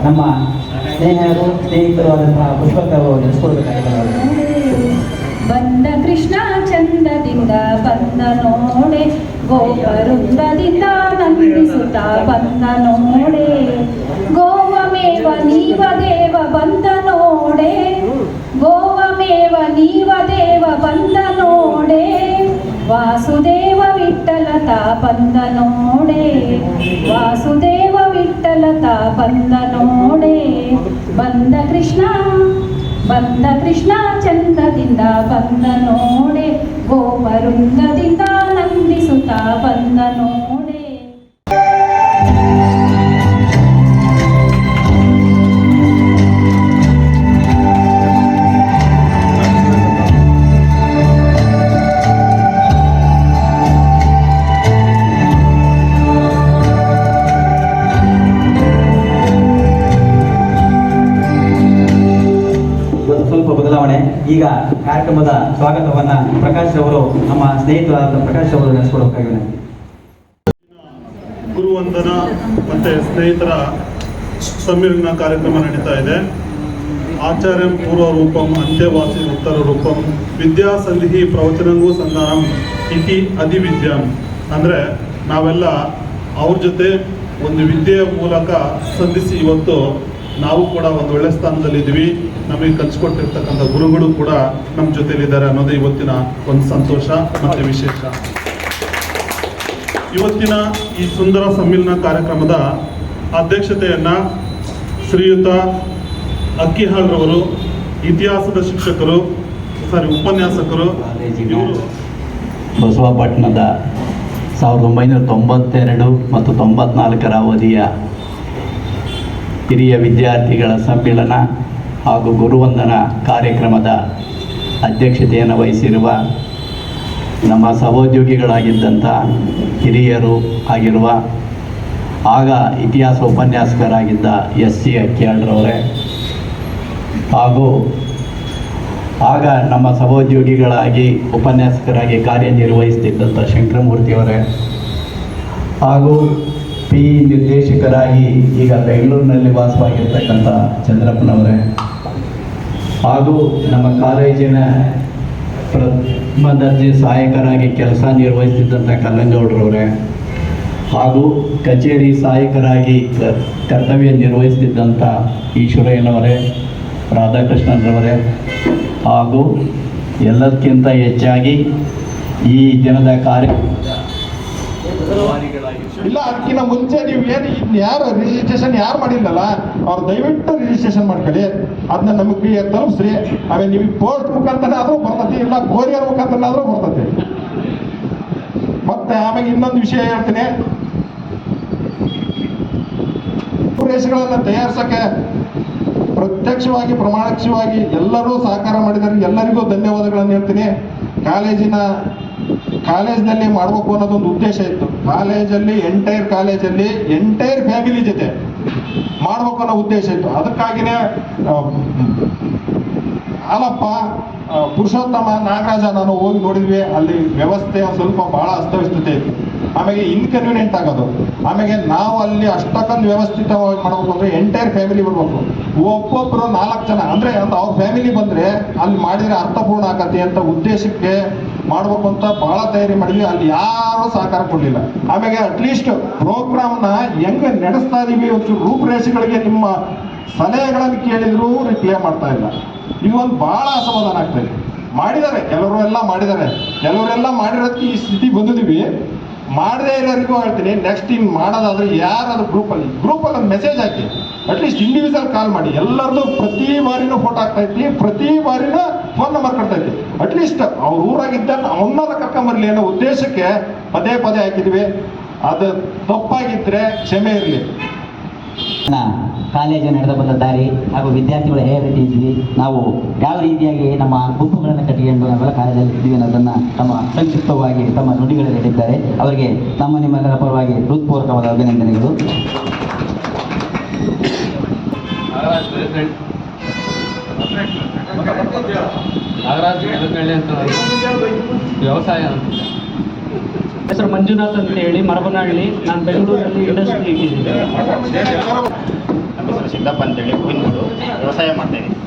ನಮ್ಮ ಸ್ನೇಹಿತರು ಆದಂತಹ ಪುಷ್ಪಕ್ಕ ಅವರು ನಡೆಸಿಕೊಡ್ಬೇಕಾಗಿದ್ದಾರೆ. ಬಂದ ಕೃಷ್ಣ ಚಂದದಿಂದ ಬಂದ ನೋಡೆ, ಗೋಪವೃಂದದಿಂದ ನಂದಿಸುತ್ತ ಬಂದ ನೋಡೆ, ಗೋವಮೇವ ನೀವ ದೇವ ಬಂದ ನೋಡೆ, ಗೋವಮೇವ ನೀವ ದೇವ ಬಂದ ನೋಡೆ, ವಾಸುದೇವ ವಿಠ್ಠಲತ ಬಂದ ನೋಡೆ, ವಾಸುದೇವ ವಿಠ್ಠಲತ ಬಂದ ನೋಡೆ. ಬಂದ ಕೃಷ್ಣ ಚಂದದಿಂದ ಬಂದ ನೋಡೆ, ಗೋಪವೃಂದದಿಂದ ನಂದಿಸುತ್ತ ಬಂದ ನೋಡೆ. ಸ್ವಲ್ಪ ಬದಲಾವಣೆ. ಈಗ ಕಾರ್ಯಕ್ರಮದ ಸ್ವಾಗತವನ್ನ ಪ್ರಕಾಶ್ ಅವರು, ನಮ್ಮ ಸ್ನೇಹಿತರಾದ ಪ್ರಕಾಶ್ ಅವರು ನಡೆಸಿಕೊಡಬೇಕಾಗಿದೆ. ಗುರುವಂದನ ಮತ್ತೆ ಸ್ನೇಹಿತರ ಸಮ್ಮಿಲನ ಕಾರ್ಯಕ್ರಮ ನಡೀತಾ ಇದೆ. ಆಚಾರ್ಯಂ ಪೂರ್ವ ರೂಪಂ ಅಂತ್ಯವಾಸಿ ಉತ್ತರ ರೂಪಂ ವಿದ್ಯಾಸಂಧಿ ಪ್ರವಚನಂಗೂ ಸಂಧಾನಂ ಇತಿ ಅಧಿವಿದ್ಯಾಂ. ಅಂದರೆ ನಾವೆಲ್ಲ ಅವ್ರ ಜೊತೆ ಒಂದು ವಿದ್ಯೆಯ ಮೂಲಕ ಸಂಧಿಸಿ ಇವತ್ತು ನಾವು ಕೂಡ ಒಂದು ಒಳ್ಳೆ ಸ್ಥಾನದಲ್ಲಿದ್ದೀವಿ. ನಮಗೆ ಕಲಿಸ್ಕೊಟ್ಟಿರ್ತಕ್ಕಂಥ ಗುರುಗಳು ಕೂಡ ನಮ್ಮ ಜೊತೆಲಿದ್ದಾರೆ ಅನ್ನೋದು ಇವತ್ತಿನ ಒಂದು ಸಂತೋಷ ಮತ್ತು ವಿಶೇಷ. ಇವತ್ತಿನ ಈ ಸುಂದರ ಸಮ್ಮಿಲನ ಕಾರ್ಯಕ್ರಮದ ಅಧ್ಯಕ್ಷತೆಯನ್ನು ಶ್ರೀಯುತ ಅಕ್ಕಿಹಾಳ್ರವರು, ಇತಿಹಾಸದ ಶಿಕ್ಷಕರು, ಉಪನ್ಯಾಸಕರು. ಇವರು ಬಸವಪಟ್ಟಣದ 1992 ಮತ್ತು 94 ಅವಧಿಯ ಹಿರಿಯ ವಿದ್ಯಾರ್ಥಿಗಳ ಸಮ್ಮಿಲನ ಹಾಗೂ ಗುರುವಂದನ ಕಾರ್ಯಕ್ರಮದ ಅಧ್ಯಕ್ಷತೆಯನ್ನು ವಹಿಸಿರುವ ನಮ್ಮ ಸಹೋದ್ಯೋಗಿಗಳಾಗಿದ್ದಂಥ ಹಿರಿಯರು ಆಗಿರುವ ಆಗ ಇತಿಹಾಸ ಉಪನ್ಯಾಸಕರಾಗಿದ್ದ SC ಅಕ್ಕಿಯಾಳ್ರವರೇ, ಹಾಗೂ ಆಗ ನಮ್ಮ ಸಹೋದ್ಯೋಗಿಗಳಾಗಿ ಉಪನ್ಯಾಸಕರಾಗಿ ಕಾರ್ಯನಿರ್ವಹಿಸುತ್ತಿದ್ದಂಥ ಶಂಕರಮೂರ್ತಿಯವರೇ, ಹಾಗೂ PE ನಿರ್ದೇಶಕರಾಗಿ ಈಗ ಬೆಂಗಳೂರಿನಲ್ಲಿ ವಾಸವಾಗಿರ್ತಕ್ಕಂಥ ಚಂದ್ರಪ್ಪನವರೇ, ಹಾಗೂ ನಮ್ಮ ಕಾಲೇಜಿನ ಪ್ರಥಮ ದರ್ಜೆ ಸಹಾಯಕರಾಗಿ ಕೆಲಸ ನಿರ್ವಹಿಸುತ್ತಿದ್ದಂಥ ಕಲ್ಲಂಗೌಡರವರೇ, ಹಾಗೂ ಕಚೇರಿ ಸಹಾಯಕರಾಗಿ ಕರ್ತವ್ಯ ನಿರ್ವಹಿಸುತ್ತಿದ್ದಂಥ ಈಶ್ವರಯ್ಯನವರೇ, ರಾಧಾಕೃಷ್ಣನ್ರವರೇ, ಹಾಗೂ ಎಲ್ಲದಕ್ಕಿಂತ ಹೆಚ್ಚಾಗಿ ಈ ದಿನದ ಇಲ್ಲ, ಅದಕ್ಕಿಂತ ಮುಂಚೆ ನೀವು ಏನು ಯಾರು ರಿಜಿಸ್ಟ್ರೇಷನ್ ಯಾರು ಮಾಡಿಲ್ಲಲ್ಲ ಅವ್ರು ದಯವಿಟ್ಟು ರಿಜಿಸ್ಟ್ರೇಷನ್ ಮಾಡ್ಕೊಳ್ಳಿ. ಅದನ್ನ ನಮಗೆ ತಲುಪಿಸ್ರಿ. ಆಮೇಲೆ ನೀವು ಪೋಸ್ಟ್ ಮುಖಾಂತರ ಆದರೂ ಬರ್ತದೆ, ಇಲ್ಲ ಕೊರಿಯರ್ ಮುಖಾಂತರ ಆದರೂ ಬರ್ತದೆ. ಮತ್ತೆ ಆಮೇಲೆ ಇನ್ನೊಂದು ವಿಷಯ ಹೇಳ್ತೀನಿ. ರೂಪುರೇಷೆಗಳನ್ನು ತಯಾರಿಸಕ್ಕೆ ಪ್ರತ್ಯಕ್ಷವಾಗಿ ಪ್ರಮಾಣಕ್ಷವಾಗಿ ಎಲ್ಲರೂ ಸಹಕಾರ ಮಾಡಿದ್ದಾರೆ. ಎಲ್ಲರಿಗೂ ಧನ್ಯವಾದಗಳನ್ನು ಹೇಳ್ತೀನಿ. ಕಾಲೇಜಿನಲ್ಲಿ ಮಾಡಬೇಕು ಅನ್ನೋದೊಂದು ಉದ್ದೇಶ ಇತ್ತು. ಕಾಲೇಜಲ್ಲಿ ಎಂಟೈರ್ ಫ್ಯಾಮಿಲಿ ಜೊತೆ ಮಾಡಬೇಕು ಅನ್ನೋ ಉದ್ದೇಶ ಇತ್ತು. ಅದಕ್ಕಾಗಿನೇ ಹಾಲಪ್ಪ, ಪುರುಷೋತ್ತಮ, ನಾಗರಾಜ ನಾನು ಹೋಗಿ ನೋಡಿದ್ವಿ. ಅಲ್ಲಿ ವ್ಯವಸ್ಥೆ ಸ್ವಲ್ಪ ಬಹಳ ಅಸ್ತವ್ಯಸ್ತತೆ ಇತ್ತು. ಆಮೇಲೆ ಇನ್ಕನ್ವೀನಿಯಂಟ್ ಆಗೋದು. ಆಮೇಲೆ ನಾವು ಅಲ್ಲಿ ಅಷ್ಟಕ್ಕೊಂದು ವ್ಯವಸ್ಥಿತವಾಗಿ ಮಾಡಬೇಕು ಅಂದ್ರೆ ಎಂಟೈರ್ ಫ್ಯಾಮಿಲಿ ಬರ್ಬೇಕು. ಒಬ್ಬೊಬ್ಬರು 4 ಜನ ಅಂದ್ರೆ ಅವ್ರ ಫ್ಯಾಮಿಲಿ ಬಂದ್ರೆ ಅಲ್ಲಿ ಮಾಡಿದ್ರೆ ಅರ್ಥಪೂರ್ಣ ಆಗತ್ತೆ ಅಂತ ಉದ್ದೇಶಕ್ಕೆ ಮಾಡ್ಬೇಕು ಅಂತ ಬಹಳ ತಯಾರಿ ಮಾಡಿದ್ವಿ. ಅಲ್ಲಿ ಯಾರು ಸಹಕಾರ ಕೊಡ್ಲಿಲ್ಲ. ಆಮೇಲೆ ಅಟ್ಲೀಸ್ಟ್ ಪ್ರೋಗ್ರಾಮ್ನ ಹೆಂಗೆ ನಡೆಸ್ತಾ ಇದೀವಿ, ಒಂಚೂರು ರೂಪುರೇಷೆಗಳಿಗೆ ನಿಮ್ಮ ಸಲಹೆಗಳನ್ನು ಕೇಳಿದ್ರು ರಿಪ್ಲೈ ಮಾಡ್ತಾ ಇಲ್ಲ. ಇವೊಂದು ಬಹಳ ಅಸಮಾಧಾನ ಆಗ್ತಾ ಇದೆ. ಮಾಡಿದ್ದಾರೆ, ಕೆಲವರೆಲ್ಲ ಮಾಡಿರೋದಕ್ಕೆ ಈ ಸ್ಥಿತಿ ಬಂದಿದ್ದೀವಿ. ಮಾಡದೇ ಇರೋರಿಗೂ ಹೇಳ್ತೀನಿ, ನೆಕ್ಸ್ಟ್ ಇನ್ ಮಾಡೋದಾದ್ರೆ ಯಾರಾದ್ರೂ ಗ್ರೂಪಲ್ಲಿ ಒಂದು ಮೆಸೇಜ್ ಹಾಕಿ, ಅಟ್ಲೀಸ್ಟ್ ಇಂಡಿವಿಜುವಲ್ ಕಾಲ್ ಮಾಡಿ. ಎಲ್ಲರದ್ದು ಪ್ರತಿ ಬಾರಿನೂ ಫೋಟೋ ಹಾಕ್ತಾ ಇದ್ವಿ, ಪ್ರತಿ ಬಾರಿನೂ ಫೋನ್ ನಂಬರ್ ಕೊಡ್ತಾ ಇದ್ವಿ. ಅಟ್ಲೀಸ್ಟ್ ಅವ್ರ ಊರಾಗಿದ್ದ ಅವನ್ನೆಲ್ಲ ಕರ್ಕೊಂಬರ್ಲಿ ಅನ್ನೋ ಉದ್ದೇಶಕ್ಕೆ ಪದೇ ಹಾಕಿದ್ವಿ. ಅದು ತಪ್ಪಾಗಿದ್ರೆ ಕ್ಷಮೆ ಇರಲಿ. ಕಾಲೇಜು ನಡೆದ ಬಂದ ದಾರಿ ಹಾಗೂ ವಿದ್ಯಾರ್ಥಿಗಳು ಯಾವ ರೀತಿ ಇದ್ವಿ, ನಾವು ಯಾವ ರೀತಿಯಾಗಿ ನಮ್ಮ ಗುಂಪುಗಳನ್ನು ಕಟ್ಟಿಕೊಂಡು ನಾವೆಲ್ಲ ಕಾಲೇಜಲ್ಲಿ ಇದ್ವಿ ಅನ್ನೋದನ್ನು ತಮ್ಮ ಸಂಕ್ಷಿಪ್ತವಾಗಿ ತಮ್ಮ ನುಡಿಗಳಲ್ಲಿ ಹೇಳಿದ್ದಾರೆ. ಅವರಿಗೆ ನಿಮ್ಮೆಲ್ಲರ ಪರವಾಗಿ ಹೃತ್ಪೂರ್ವಕವಾದ ಅಭಿನಂದನೆಗಳು. ವ್ಯವಸಾಯ ಹೆಸರು ಮಂಜುನಾಥ್ ಅಂತ ಹೇಳಿ, ಮರಬನಹಳ್ಳಿ. ನಾನು ಬೆಂಗಳೂರಲ್ಲಿ ಇಂಡಸ್ಟ್ರಿ ಇದ್ದೀನಿ. ಸಿದ್ದಪ್ಪ ಅಂತೇಳಿ ಹೂವಿನೋಡು ವ್ಯವಸಾಯ ಮಾಡ್ತಾಯಿದ್ದೀನಿ.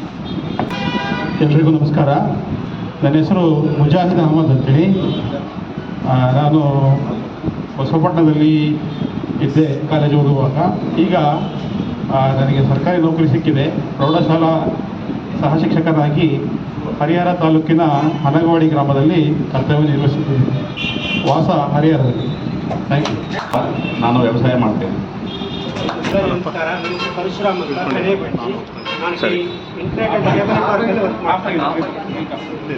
ಎಲ್ರಿಗೂ ನಮಸ್ಕಾರ. ನನ್ನ ಹೆಸರು ಮುಜಾಹಿದ್ ಅಹಮದ್ ಅಂತೇಳಿ. ನಾನು ಬಸವಪಟ್ಟಣದಲ್ಲಿ ಇದ್ದೆ ಕಾಲೇಜ್ ಓದುವಾಗ. ಈಗ ನನಗೆ ಸರ್ಕಾರಿ ನೌಕರಿ ಸಿಕ್ಕಿದೆ. ಪ್ರೌಢಶಾಲಾ ಸಹ ಶಿಕ್ಷಕರಾಗಿ ಹರಿಹರ ತಾಲೂಕಿನ ಹನಗವಾಡಿ ಗ್ರಾಮದಲ್ಲಿ ಕರ್ತವ್ಯ ನಿರ್ವಹಿಸುತ್ತಿದ್ದೀನಿ. ವಾಸ ಹರಿಹರದಲ್ಲಿ. Thank you. ನಾನು ವ್ಯವಸಾಯ ಮಾಡ್ತೇನೆ.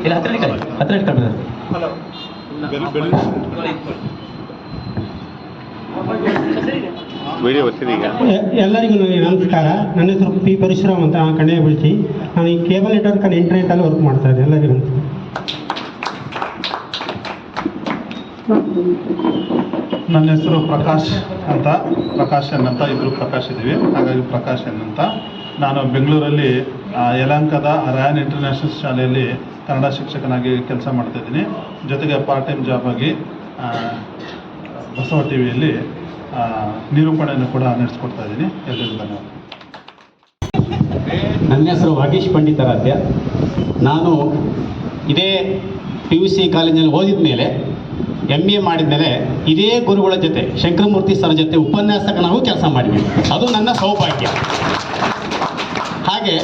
ಇಲ್ಲ ಹತ್ರ ಇಟ್ಕೊಳ್ತಾರೆ. ವಿಡಿಯೋ ಬರ್ತೀನಿ ಈಗ. ಎಲ್ಲರಿಗೂ ನಮಸ್ಕಾರ. ನನ್ನ ಹೆಸರು ಪಿ ಪರಶುರಾಮ್ ಅಂತ, ಕಣ್ಣೆ ಬಿಳಿಸಿ. ನಾನು ಈ ಕೇಬಲ್ ನೆಟ್ವರ್ಕ್ ಆ್ಯಂಡ್ ಇಂಟರ್ನೆಟಲ್ಲಿ ವರ್ಕ್ ಮಾಡ್ತಾ ಇದ್ದೆ. ಎಲ್ಲರಿಗೂ ನನ್ನ ಹೆಸರು ಪ್ರಕಾಶ್ ಅಂತ, ಪ್ರಕಾಶನ್ ಅಂತ, ಇಬ್ಬರು ಪ್ರಕಾಶ್ ಇದ್ದೀವಿ, ಹಾಗಾಗಿ ಪ್ರಕಾಶನ್ ಅಂತ. ನಾನು ಬೆಂಗಳೂರಲ್ಲಿ ಯಲಹಂಕದ ರಯಾನ್ ಇಂಟರ್ನ್ಯಾಷನಲ್ ಶಾಲೆಯಲ್ಲಿ ಕನ್ನಡ ಶಿಕ್ಷಕನಾಗಿ ಕೆಲಸ ಮಾಡ್ತಾಯಿದ್ದೀನಿ. ಜೊತೆಗೆ ಪಾರ್ಟ್ ಟೈಮ್ ಜಾಬ್ ಆಗಿ ಬಸವ ಟಿ ವಿಯಲ್ಲಿ ನಿರೂಪಣೆಯನ್ನು ಕೂಡ ನಡೆಸ್ಕೊಡ್ತಾ ಇದ್ದೀನಿ. ಎಲ್ಲರಿಗೂ ಧನ್ಯವಾದ. ನನ್ನ ಹೆಸರು ವಾಗೀಶ್ ಪಂಡಿತಾರಾಧ್ಯ. ನಾನು ಇದೇ PUC ಕಾಲೇಜಿನಲ್ಲಿ ಓದಿದ ಮೇಲೆ MA ಮಾಡಿದ ಮೇಲೆ ಇದೇ ಗುರುಗಳ ಜೊತೆ ಶಂಕರಮೂರ್ತಿ ಸರ್ ಜೊತೆ ಉಪನ್ಯಾಸಕನಾಗೂ ಕೆಲಸ ಮಾಡಿದ್ದೀನಿ. ಅದು ನನ್ನ ಸೌಭಾಗ್ಯ. ಹಾಗೆ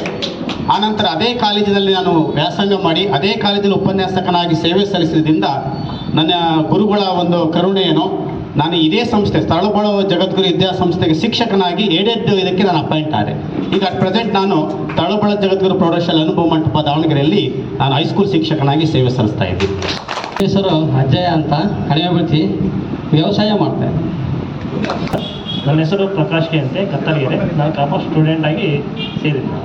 ಆನಂತರ ಅದೇ ಕಾಲೇಜಿನಲ್ಲಿ ನಾನು ವ್ಯಾಸಂಗ ಮಾಡಿ ಅದೇ ಕಾಲೇಜಲ್ಲಿ ಉಪನ್ಯಾಸಕನಾಗಿ ಸೇವೆ ಸಲ್ಲಿಸಿದ್ರಿಂದ ನನ್ನ ಗುರುಗಳ ಒಂದು ಕರುಣೆಯೇನೋ ನಾನು ಇದೇ ಸಂಸ್ಥೆ ತರಳಬಾಳು ಜಗದ್ಗುರು ವಿದ್ಯಾಸಂಸ್ಥೆಗೆ ಶಿಕ್ಷಕನಾಗಿ ಇದಕ್ಕೆ ನಾನು ಅಪಾಯಿಂಟ್ ಆದೆ. ಈಗ ಅಟ್ ಪ್ರೆಸೆಂಟ್ ನಾನು ತರಳಬಾಳು ಜಗದ್ಗುರು ಪ್ರೌಢಶಾಲೆ ಅನುಭವ ಮಂಟಪ ದಾವಣಗೆರೆಯಲ್ಲಿ ನಾನು ಹೈಸ್ಕೂಲ್ ಶಿಕ್ಷಕನಾಗಿ ಸೇವೆ ಸಲ್ಲಿಸ್ತಾ ಇದ್ದೀನಿ. ಹೆಸರು ಅಜಯ್ ಅಂತ, ಕಡಿಮೆ ಬಿಡಿಸಿ ವ್ಯವಸಾಯ ಮಾಡ್ತೇನೆ. ನನ್ನ ಹೆಸರು ಪ್ರಕಾಶ್ ಕೆ ಅಂತೆ, ಕತ್ತಲಗೆರೆ. ನಾನು ಕಾಮರ್ಸ್ ಸ್ಟೂಡೆಂಟ್ ಆಗಿ ಸೇರಿದ್ದೀನಿ.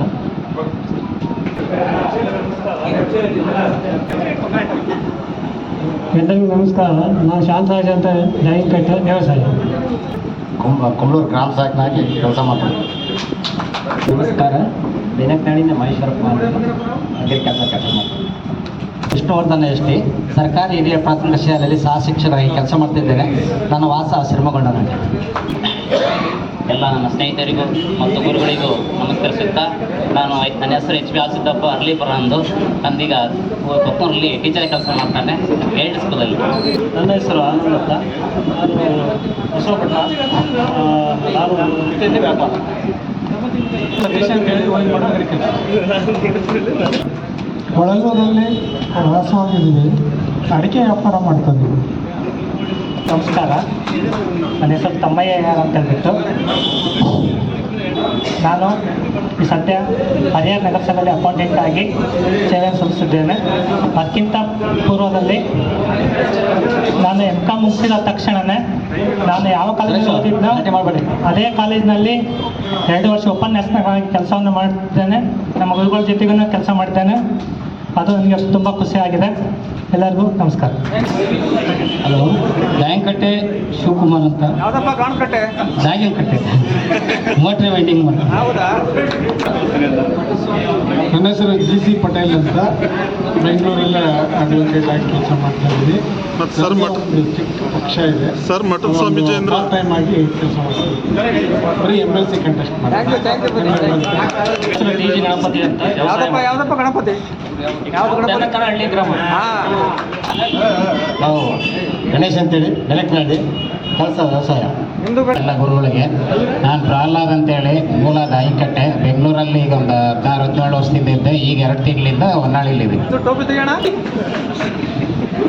ಎಲ್ಲರಿಗೂ ನಮಸ್ಕಾರ. ನಾನು ಶಾಂತರಾಜ್ ಅಂತ, ಜಾಯಿಕಟ್ಟೆ ವ್ಯವಸಾಯ. ಕುಂಬಳೂರು ಗ್ರಾಮ ಸಹಾಯಕನಾಗಿ ಕೆಲಸ ಮಾಡ್ತೀನಿ. ನಮಸ್ಕಾರ. ಬೆನಕನಾಡಿಂದ ಮಹೇಶ್ವರಪ್ಪ ಅಗ್ರಿಕಲ್ಚರ್ ಕೆಲಸ ಮಾಡ್ತೀನಿ. ವಿಷ್ಣುವರ್ಧನ ಎಸ್.ಟಿ. ಸರ್ಕಾರಿ ಹಿರಿಯ ಪ್ರಾಥಮಿಕ ಶಾಲೆಯಲ್ಲಿ ಸಹ ಶಿಕ್ಷಕರಾಗಿ ಕೆಲಸ ಮಾಡ್ತಿದ್ದೇನೆ. ನನ್ನ ವಾಸ ಶಿರಮಗೊಂಡನಲ್ಲಿ. ಎಲ್ಲ ನನ್ನ ಸ್ನೇಹಿತರಿಗೂ ಮತ್ತು ಗುರುಗಳಿಗೂ ನಮಸ್ಕರಿಸುತ್ತಾ, ನನ್ನ ಹೆಸರು HP ಸಿದ್ದಪ್ಪ ಅರ್ಲಿಪುರ ಅಂದು. ನಂದೀಗ ಕೊಪ್ಪೂರಲ್ಲಿ ಟೀಚರ್ ಕೆಲಸ ಮಾಡ್ತಾನೆ, ಏಡ್ ಸ್ಕೂಲಲ್ಲಿ. ನನ್ನ ಹೆಸರು ಆನಂದ್ ಅಂತ, ನಾನು ಬಸವಪಟ್ಟಣ. ನಾನು ಜೊತೆ ವ್ಯಾಪಾರ. ಕೊಳಲೂರಲ್ಲಿ ವಾಸವಾಗಿದ್ದೀವಿ. ಅಡಿಕೆ ವ್ಯಾಪಾರ ಮಾಡ್ತಿದ್ದೀವಿ. ನಮಸ್ಕಾರ. ನನ್ನ ಹೆಸರು ತಮ್ಮಯ್ಯ ಅಂತ ಹೇಳ್ಬಿಟ್ಟು. ನಾನು ಈ ಸದ್ಯ ಹರಿಹರ ನಗರಸಭೆಯಲ್ಲಿ ಅಪಾಯಿಂಟೆಂಟ್ ಆಗಿ ಸೇವೆ ಸಲ್ಲಿಸಿದ್ದೇನೆ. ಅದಕ್ಕಿಂತ ಪೂರ್ವದಲ್ಲಿ ನಾನು MCOM ಮುಗಿಸಿದ ತಕ್ಷಣವೇ ನಾನು ಯಾವ ಕಾಲೇಜಲ್ಲಿ ಓದಿದ್ನೋ ಅದೇ ಕಾಲೇಜಿನಲ್ಲಿ 2 ವರ್ಷ ಉಪನ್ಯಾಸಕರಾಗಿ ಕೆಲಸವನ್ನು ಮಾಡ್ತೇನೆ. ನಮ್ಮ ಗುರುಗಳ ಜೊತೆಗೂ ಕೆಲಸ ಮಾಡ್ತೇನೆ. ಅದು ನನಗೆ ತುಂಬ ಖುಷಿಯಾಗಿದೆ. ಎಲ್ಲರಿಗೂ ನಮಸ್ಕಾರ. ಹಲೋ, ಜಾಯಂಕಟ್ಟೆ ಶಿವಕುಮಾರ್ ಅಂತ. ಜಾಯಂಕಟ್ಟೆ ಮೋಟ್ರಿ ವೈಂಡಿಂಗ್ ಮಾಡಿ. ನನ್ನ ಹೆಸರು GC ಪಟೇಲ್ ಅಂತ, ಬೆಂಗಳೂರಲ್ಲೇ ಅಡ್ವೊಕೇಟ್ ಆಗಿ ಕೆಲಸ ಮಾಡ್ತಾ ಇದ್ದೀನಿ. ಸರ್ ಚಿಕ್ಕ ಪಕ್ಷ ಇದೆ ಸರ್, ಮಠದ ಸ್ವಾಮೀಜಿಯಿಂದ ಪಾರ್ಟ್ ಟೈಮ್ ಆಗಿ ಕೆಲಸ ಮಾಡ್ತೀನಿ. ಬರೀ MLC ಕಂಟೆಸ್ಟ್ ಮಾಡ್ತೀನಿ. TG ಗಣಪತಿ ಅಂತ. ಯಾವ್ದಪ್ಪ ಗಣಪತಿ? ಹಳ್ಳಿ ಗ್ರಾಮ. ನಾವು ಗಣೇಶ್ ಅಂತೇಳಿ ಬೆಳಕನಹಳ್ಳಿ, ಕೆಲಸ ವ್ಯವಸಾಯ. ಎಲ್ಲ ಗುರುಗಳಿಗೆ ನಾನು ಪ್ರಹ್ಲಾದ್ ಅಂತೇಳಿ, ಮೂಲ ದಾಯಿಕಟ್ಟೆ, ಬೆಂಗಳೂರಲ್ಲಿ ಈಗ ಒಂದು 16-17 ವರ್ಷದಿಂದ ಇದ್ದೆ. ಈಗ 2 ತಿಂಗಳಿಂದ ಹೊನ್ನಾಳಿಲಿದೆ.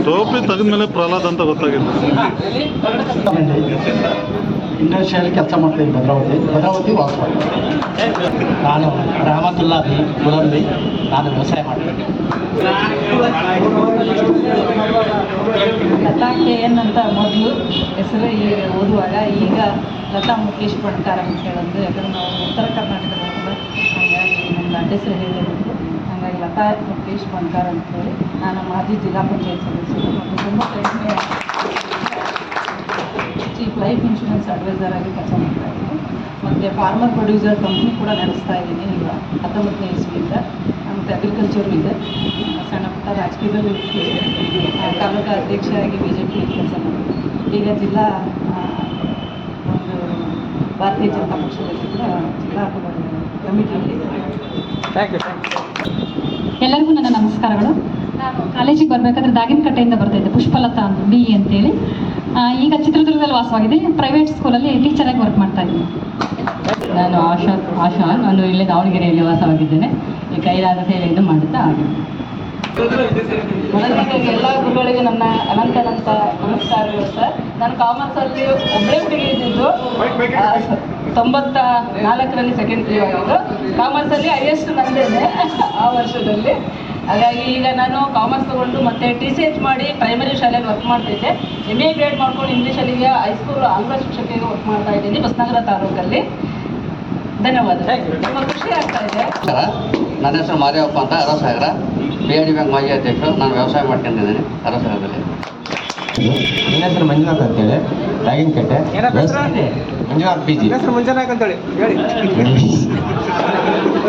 ಟೋಪಿ ತೆಗೆದ್ಮೇಲೆ ಪ್ರಹ್ಲಾದ್ ಅಂತ ಗೊತ್ತಾಗಿತ್ತು. ಇಂಡಸ್ಟ್ರಿಯಲ್ಲಿ ಕೆಲಸ ಮಾಡ್ತೀನಿ. ಭದ್ರಾವತಿ ವಾಸವಾಗಿ. ನಾನು ರಹಮತುಲ್ಲಾಬಿ ಗುಲಂಬಿ. ನಾನು ವ್ಯವಸಾಯ ಮಾಡ್ತೀನಿ. ಲತಾ KN ಅಂತ ಮೊದಲು ಹೆಸರು ಈಗ ಓದುವಾಗ, ಈಗ ಲತಾ ಮುಖೇಶ್ ಬಣ್ಕಾರ್ ಅಂತ ಹೇಳೋದು. ಯಾಕಂದರೆ ನಾವು ಉತ್ತರ ಕರ್ನಾಟಕದ, ಹಾಗಾಗಿ ನನ್ನ ಅಡ್ಡ ಹೆಸರು ಹೇಳಿದ್ರು. ಹಾಗಾಗಿ ಲತಾ ಮುಖೇಶ್ ಬಣ್ಕಾರ್ ಅಂತೇಳಿ. ನಾನು ಮಾಜಿ ಜಿಲ್ಲಾ ಪಂಚಾಯತ್ ಸದಸ್ಯರು ಮತ್ತು ತುಂಬ ಕಡಿಮೆ ಚೀಫ್ ಲೈಫ್ ಇನ್ಶೂರೆನ್ಸ್ ಅಡ್ವೈಸರ್ ಆಗಿ ಕೆಲಸ ಮಾಡ್ತಾ ಇದ್ದೀನಿ. ಮತ್ತು ಫಾರ್ಮರ್ ಪ್ರೊಡ್ಯೂಸರ್ ಕಂಪ್ನಿ ಕೂಡ ನಡೆಸ್ತಾ ಇದ್ದೀನಿ ಈಗ 19ನೇ ಇಸ್ವಿಯಿಂದ. ಮತ್ತು ಅಗ್ರಿಕಲ್ಚರು ಇದೆ. ಸಣ್ಣ ಪುಟ್ಟ ರಾಜಕೀಯದಲ್ಲೂ ತಾಲೂಕು ಅಧ್ಯಕ್ಷರಾಗಿ BJP ಕೆಲಸ ಮಾಡ್ತೀನಿ. ಈಗ ಜಿಲ್ಲಾ ಒಂದು ಭಾರತೀಯ ಜನತಾ ಪಕ್ಷದಲ್ಲಿ ಕೂಡ ಜಿಲ್ಲಾ ಕಮಿಟಿಯಲ್ಲಿ. ಎಲ್ಲರಿಗೂ ನನ್ನ ನಮಸ್ಕಾರಗಳು. ನಾನು ಕಾಲೇಜಿಗೆ ಬರಬೇಕಾದ್ರೆ ದಾಗಿನಕಟ್ಟೆಯಿಂದ ಬರ್ತಾಯಿದ್ದೆ, ಪುಷ್ಪಲತಾ ಅಂತ BE ಅಂತೇಳಿ. ಈಗ ಚಿತ್ರದುರ್ಗದಲ್ಲಿ ವಾಸವಾಗಿದೆ. ಪ್ರೈವೇಟ್ ಸ್ಕೂಲಲ್ಲಿ ಟೀಚರಾಗಿ ವರ್ಕ್ ಮಾಡ್ತಾ ಇದ್ದೀನಿ. ನಾನು ಆಶಾ ನಾನು ಇಲ್ಲೇ ದಾವಣಗೆರೆಯಲ್ಲಿ ವಾಸವಾಗಿದ್ದೇನೆ. ಈ ಕೈಲಾದ ಸೇವೆಯನ್ನು ಮಾಡುತ್ತಾ ಆಗಿದ್ದೇನೆ. ಮೊದಲಿಗೆ ಎಲ್ಲ ಗುರುಗಳಿಗೆ ನನ್ನ ಅನಂತ ನಮಸ್ಕಾರಗಳು ಸರ್. ನಾನು ಕಾಮರ್ಸಲ್ಲಿ ಒಬ್ಬಳೇ ಹುಡುಗಿ ಇದ್ದಿದ್ದು. 94ರಲ್ಲಿ ಸೆಕೆಂಡ್ PU ಆಗಿದ್ದು. ಕಾಮರ್ಸಲ್ಲಿ ಹೈಯೆಸ್ಟ್ ನಂದೇನೆ ಆ ವರ್ಷದಲ್ಲಿ. ಹಾಗಾಗಿ ಈಗ ನಾನು ಕಾಮರ್ಸ್ ತಗೊಂಡು ಮತ್ತೆ TCH ಮಾಡಿ ಪ್ರೈಮರಿ ಶಾಲೆಯಲ್ಲಿ ವರ್ಕ್ ಮಾಡ್ತಿದ್ದೆ. MA ಗ್ರೇಡ್ ಮಾಡ್ಕೊಂಡು ಇಂಗ್ಲೀಷಲ್ಲಿಗೆ ಹೈಸ್ಕೂಲ್ ಆಂಗ್ಲ ಶಿಕ್ಷಕಿಗೆ ವರ್ಕ್ ಮಾಡ್ತಾ ಇದ್ದೀನಿ ಬಸನಗರ ತಾಲೂಕಲ್ಲಿ. ಧನ್ಯವಾದ. ತುಂಬ ಖುಷಿ ಆಗ್ತಾ ಇದೆ. ನನ್ನ ಹೆಸರು ಮಾದೇವಪ್ಪ ಅಂತ, ಅರಸಾಗರ. BID ಬ್ಯಾಂಕ್ ಮಾಜಿ ಅಧ್ಯಕ್ಷರು. ನಾನು ವ್ಯವಸಾಯ ಮಾಡ್ಕೊಂಡಿದ್ದೀನಿ ಅರಸಾಗರದಲ್ಲಿ. ನನ್ನ ಹೆಸರು ಮಂಜುನಾಥ್ ಅಂತೇಳಿ, ದಾಗಿನಕಟ್ಟೆ. ಮಂಜುನಾಥ್ PG. ಮಂಜುನಾಥ್ ಅಂತೇಳಿ ಹೇಳಿ.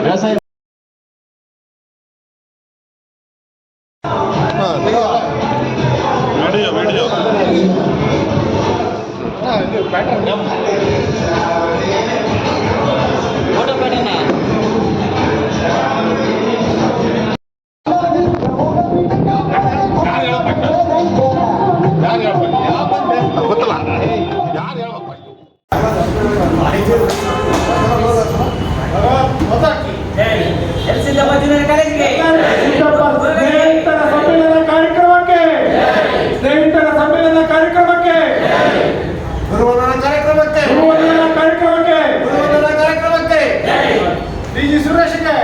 ವ್ಯವಸಾಯ ವಿಡಿಯೋ ಗೊತ್ತಲ್ಲ ಯಾರು ಹೇಳ್ಬೇಕು ಸ್ನೇಹಿತರ ಸಮ್ಮೇಳನ ಕಾರ್ಯಕ್ರಮಕ್ಕೆ ಕಾರ್ಯಕ್ರಮಕ್ಕೆ DG ಸುರೇಶ್ಗೆ